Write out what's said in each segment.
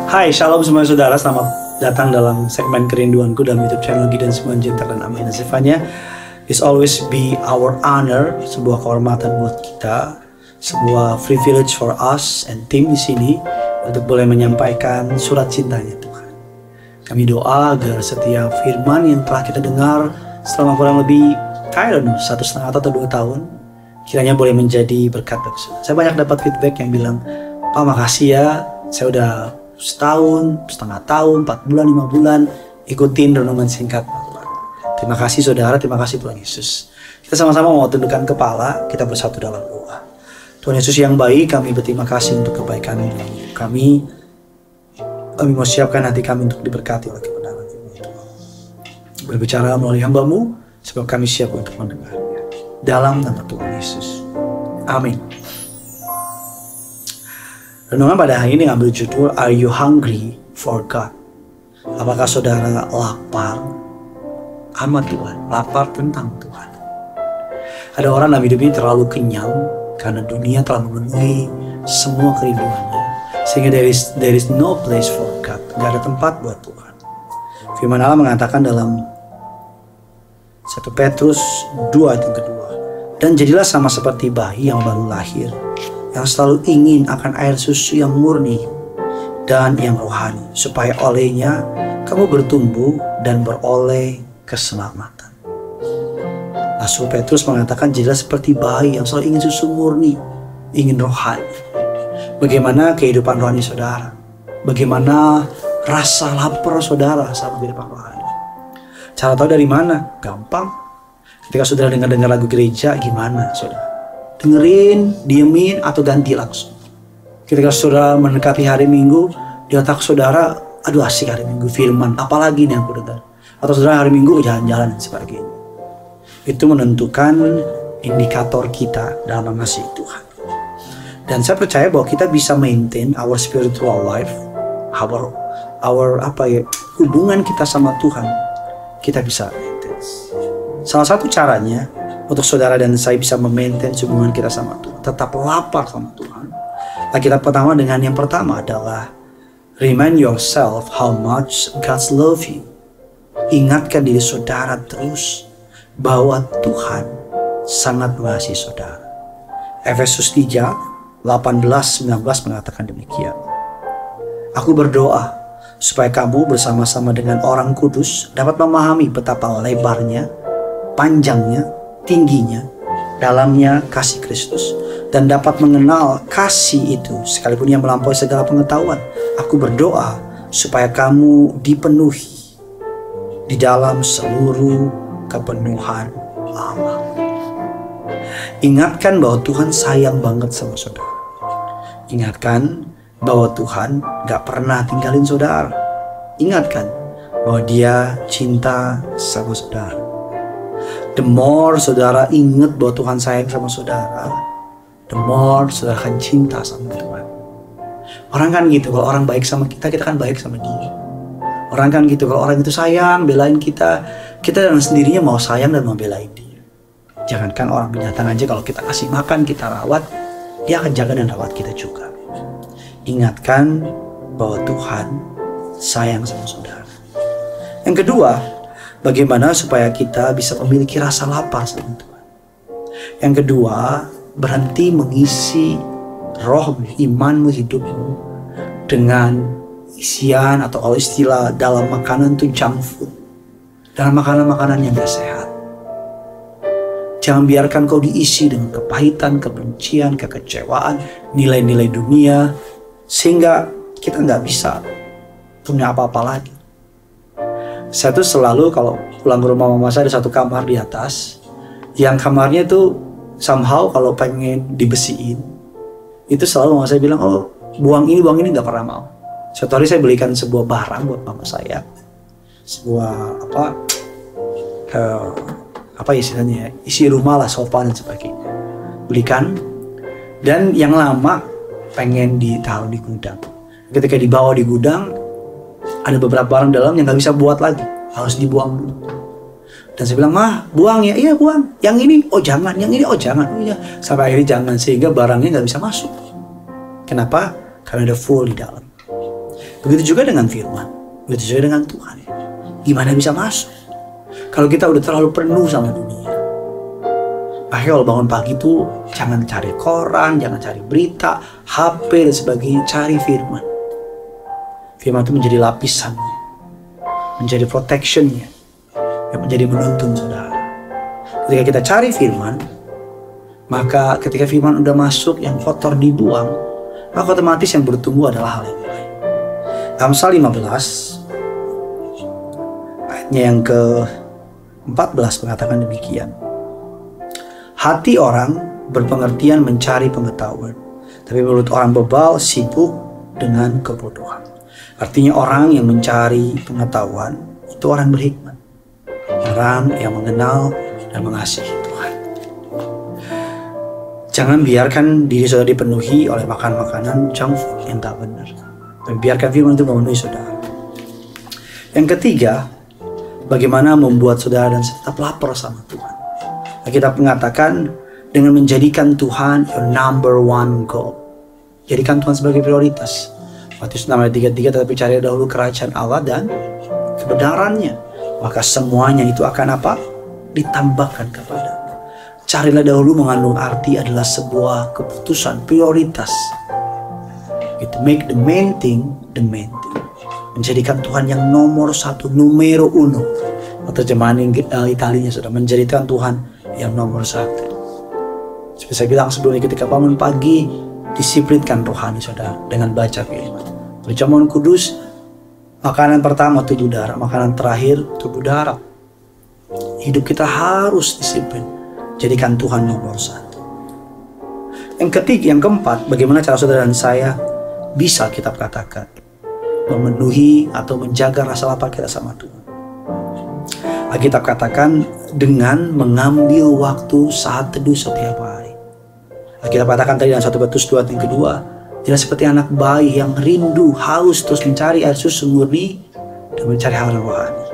Hai, shalom semua saudara, selamat datang dalam segmen kerinduanku dalam YouTube channel Gideon Simanjuntak dan Amin Nasifanya. It's always be our honor, sebuah kehormatan buat kita, sebuah privilege for us and team di sini untuk boleh menyampaikan surat cintanya Tuhan. Kami doa agar setiap firman yang telah kita dengar selama kurang lebih 1,5 atau 2 tahun, kiranya boleh menjadi berkat bagi saudara. Saya banyak dapat feedback yang bilang, Pak makasih ya, saya udah setahun, setengah tahun, 4 bulan, 5 bulan ikutin renungan singkat. Terima kasih saudara, terima kasih Tuhan Yesus. Kita sama-sama mau tundukkan kepala, kita bersatu dalam doa. Tuhan Yesus yang baik, kami berterima kasih untuk kebaikan dalam hidup kami. Kami mau siapkan hati kami untuk diberkati oleh kebenaran itu. Berbicara melalui hamba-Mu, sebab kami siap untuk mendengarnya. Dalam nama Tuhan Yesus. Amin. Renungan pada hari ini ngambil judul Are You Hungry for God? Apakah saudara lapar sama Tuhan? Lapar tentang Tuhan. Ada orang dalam hidup ini terlalu kenyang karena dunia telah memenuhi semua kerinduannya, sehingga there is no place for God. Gak ada tempat buat Tuhan. Firman Allah mengatakan dalam 1 Petrus 2 ayat yang kedua, dan jadilah sama seperti bayi yang baru lahir, yang selalu ingin akan air susu yang murni dan yang rohani, supaya olehnya kamu bertumbuh dan beroleh keselamatan. Rasul Petrus mengatakan jadilah seperti bayi yang selalu ingin susu murni, ingin rohani. Bagaimana kehidupan rohani saudara? Bagaimana rasa lapar saudara sama kehidupan rohani? Cara tahu dari mana? Gampang. Ketika saudara dengar lagu gereja, gimana saudara? Dengerin, diemin, atau ganti langsung. Ketika saudara mendekati hari Minggu, di otak saudara, aduh asik hari Minggu, firman, apalagi nih yang aku dengar. Atau saudara hari Minggu jalan-jalan dan sebagainya. Itu menentukan indikator kita dalam mengasihi Tuhan. Dan saya percaya bahwa kita bisa maintain our spiritual life, our hubungan kita sama Tuhan, kita bisa maintain. Salah satu caranya untuk saudara dan saya bisa memaintain hubungan kita sama Tuhan, tetap lapar sama Tuhan. Kita pertama dengan yang pertama adalah remind yourself how much God's love you. Ingatkan diri saudara terus bahwa Tuhan sangat mengasihi saudara. Efesus 3, 18-19 mengatakan demikian. Aku berdoa supaya kamu bersama-sama dengan orang kudus dapat memahami betapa lebarnya, panjangnya, tingginya, dalamnya kasih Kristus, dan dapat mengenal kasih itu sekalipun yang melampaui segala pengetahuan. Aku berdoa supaya kamu dipenuhi di dalam seluruh kepenuhan Allah. Ingatkan bahwa Tuhan sayang banget sama saudara. Ingatkan bahwa Tuhan gak pernah tinggalin saudara. Ingatkan bahwa Dia cinta sama saudara. The more saudara ingat bahwa Tuhan sayang sama saudara, the more saudara akan cinta sama Tuhan. Orang kan gitu, kalau orang baik sama kita, kita kan baik sama dia. Orang kan gitu, kalau orang itu sayang, belain kita, kita dengan sendirinya mau sayang dan mau belain dia. Jangankan orang binatang aja, kalau kita kasih makan, kita rawat, dia akan jaga dan rawat kita juga. Ingatkan bahwa Tuhan sayang sama saudara. Yang kedua, bagaimana supaya kita bisa memiliki rasa lapar sama Tuhan. Yang kedua, berhenti mengisi rohmu, imanmu, hidupmu dengan isian atau kalau istilah dalam makanan itu junk food. Dalam makanan-makanan yang gak sehat. Jangan biarkan kau diisi dengan kepahitan, kebencian, kekecewaan, nilai-nilai dunia, sehingga kita gak bisa punya apa-apa lagi. Saya tuh selalu kalau pulang ke rumah mama saya ada satu kamar di atas, yang kamarnya tuh somehow kalau pengen dibesiin, itu selalu mama saya bilang, oh buang ini gak pernah mau. Suatu hari saya belikan sebuah barang buat mama saya, sebuah apa istilahnya, isi rumah lah, sofa dan sebagainya, belikan. Dan yang lama pengen ditaruh di gudang. Ketika dibawa di gudang, ada beberapa barang dalam yang gak bisa buat lagi, harus dibuang dulu. Dan saya bilang, mah buang ya, iya buang. Yang ini, oh jangan, yang ini, oh jangan, oh iya. Sampai akhirnya jangan, sehingga barangnya gak bisa masuk. Kenapa? Karena ada full di dalam. Begitu juga dengan firman, begitu juga dengan Tuhan. Gimana bisa masuk kalau kita udah terlalu penuh sama dunia? Makanya kalau bangun pagi tuh jangan cari koran, jangan cari berita, HP dan sebagainya, cari firman. Firman itu menjadi lapisannya, menjadi protectionnya, yang menjadi menuntun saudara. Ketika kita cari firman, maka ketika firman udah masuk, yang kotor dibuang, maka otomatis yang bertumbuh adalah hal yang baik. Amsal 15 ayatnya yang ke-14 mengatakan demikian. Hati orang berpengertian mencari pengetahuan, tapi mulut orang bebal sibuk dengan kebodohan. Artinya orang yang mencari pengetahuan itu orang berhikmat, orang yang mengenal dan mengasihi Tuhan. Jangan biarkan diri saudara dipenuhi oleh makan makanan junk food yang tak benar, tapi biarkan firman itu memenuhi saudara. Yang ketiga, bagaimana membuat saudara dan saya tetap lapar sama Tuhan. Kita mengatakan dengan menjadikan Tuhan your number one goal. Jadikan Tuhan sebagai prioritas. Matius 6 ayat 33, tetapi cari dahulu kerajaan Allah dan kebenarannya, maka semuanya itu akan apa? Ditambahkan kepadamu. Carilah dahulu mengandung arti adalah sebuah keputusan, prioritas. Itu make the main thing the main thing. Menjadikan Tuhan yang nomor satu, numero uno. Atau terjemahan Italianya sudah menjadikan Tuhan yang nomor satu. Seperti saya bilang sebelumnya, ketika bangun pagi, disiplinkan rohani saudara dengan baca firman. Perjamuan kudus, makanan pertama tubuh darah, makanan terakhir tubuh darah. Hidup kita harus disiplin, jadikan Tuhan nomor satu. Yang ketiga, yang keempat, bagaimana cara saudara dan saya bisa kita katakan memenuhi atau menjaga rasa lapar kita sama Tuhan. Alkitab katakan dengan mengambil waktu saat teduh setiap hari. Alkitab katakan tadi dalam 1 Petrus 2 yang kedua, tidak seperti anak bayi yang rindu, haus terus mencari air susu murni dan mencari hal rohani.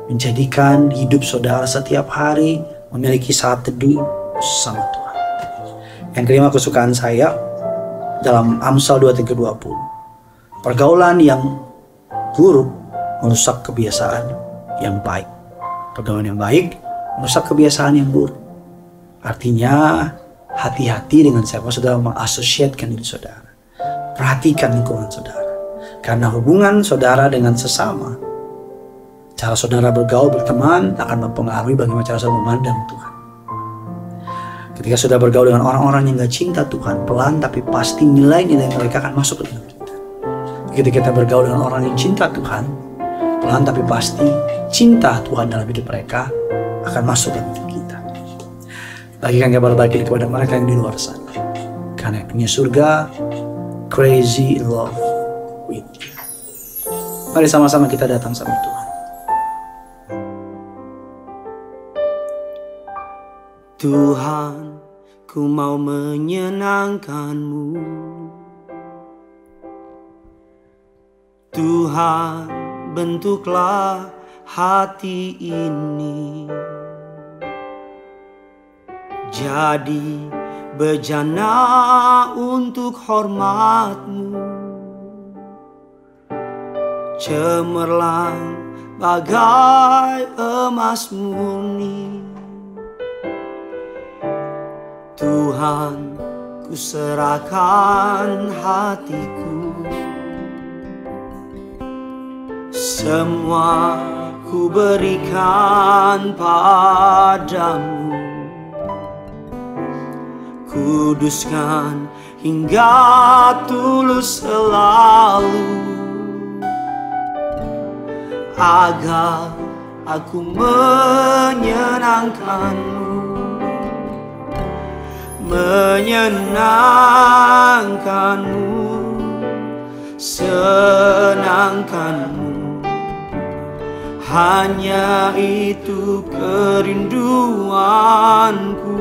Menjadikan hidup saudara setiap hari memiliki saat teduh sama Tuhan. Yang kelima, kesukaan saya dalam Amsal 2 yang ke-20. Pergaulan yang buruk merusak kebiasaan yang baik. Pergaulan yang baik merusak kebiasaan yang buruk. Artinya hati-hati dengan siapa saudara mengasosiatkan diri saudara. Perhatikan lingkungan saudara. Karena hubungan saudara dengan sesama, cara saudara bergaul, berteman akan mempengaruhi bagaimana cara saudara memandang Tuhan. Ketika saudara bergaul dengan orang-orang yang gak cinta Tuhan, pelan tapi pasti nilai-nilai mereka akan masuk ke dalam kita. Ketika kita bergaul dengan orang yang cinta Tuhan, pelan tapi pasti cinta Tuhan dalam hidup mereka akan masuk dalam hidup kita. Bagikan kabar baik ini kepada mereka yang di luar sana, karena punya surga crazy in love with you. Mari sama-sama kita datang sama Tuhan. Tuhan, ku mau menyenangkan-Mu. Tuhan, bentuklah hati ini jadi bejana untuk hormat-Mu, cemerlang bagai emas murni. Tuhan, ku serahkan hatiku, semua ku berikan padamu. Kuduskan hingga tulus selalu, agar aku menyenangkan-Mu, menyenangkan-Mu, senangkan-Mu. Hanya itu kerinduanku,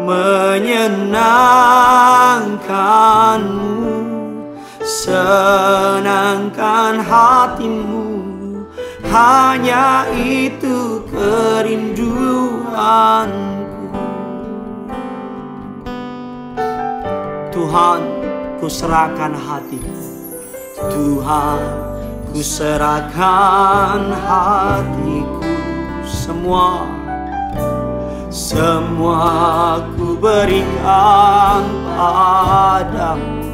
menyenangkan-Mu, senangkan hatimu. Hanya itu kerinduanku. Tuhan, ku serahkan hatiku. Tuhan, ku serahkan hatiku. Semua ku berikan padamu.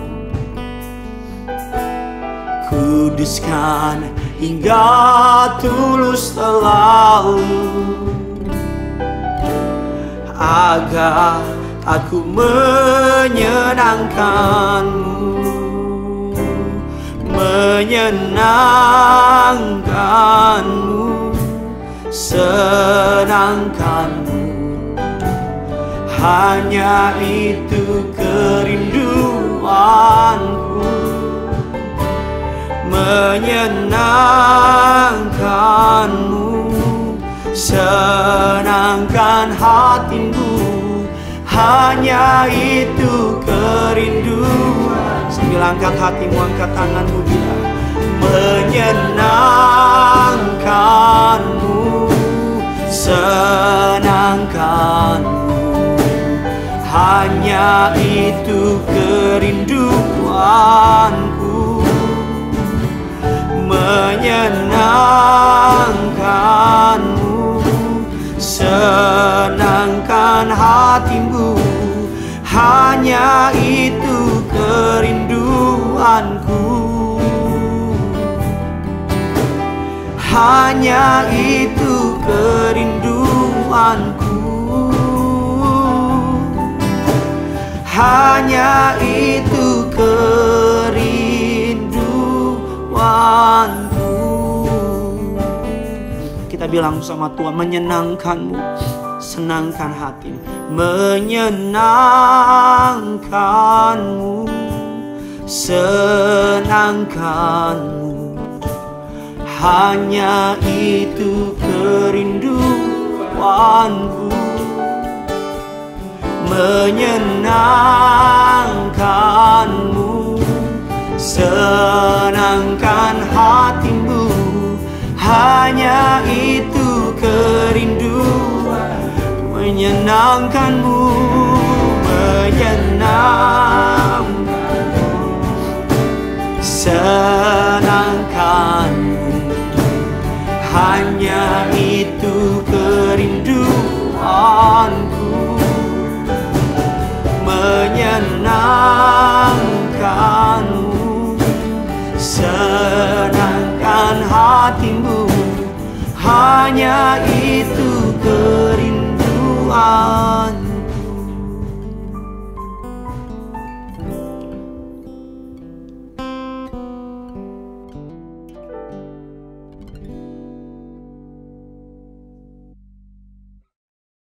Kuduskan hingga tulus selalu, agar aku menyenangkanmu, senangkanmu. Hanya itu kerinduanku, menyenangkanmu, senangkan hatimu. Hanya itu kerinduan. Sambil angkat hatimu, angkat tanganmu dia. Menyenangkanmu, senangkanmu. Hanya itu kerinduanku, menyenangkanmu, senangkan hatimu. Hanya itu kerinduanku, hanya itu kerinduanku, hanya itu kerinduanku. Kita bilang sama Tuhan, menyenangkanmu, senangkan hatimu. Menyenangkanmu, senangkanmu. Hanya itu kerinduanku, menyenangkanmu, senangkan hatimu. Hanya itu kerinduan, menyenangkanmu, menyenangkanmu, senangkanmu. Hanya itu kerinduanku, menyenangkanmu, senangkan hatimu. Hanya itu kerinduan.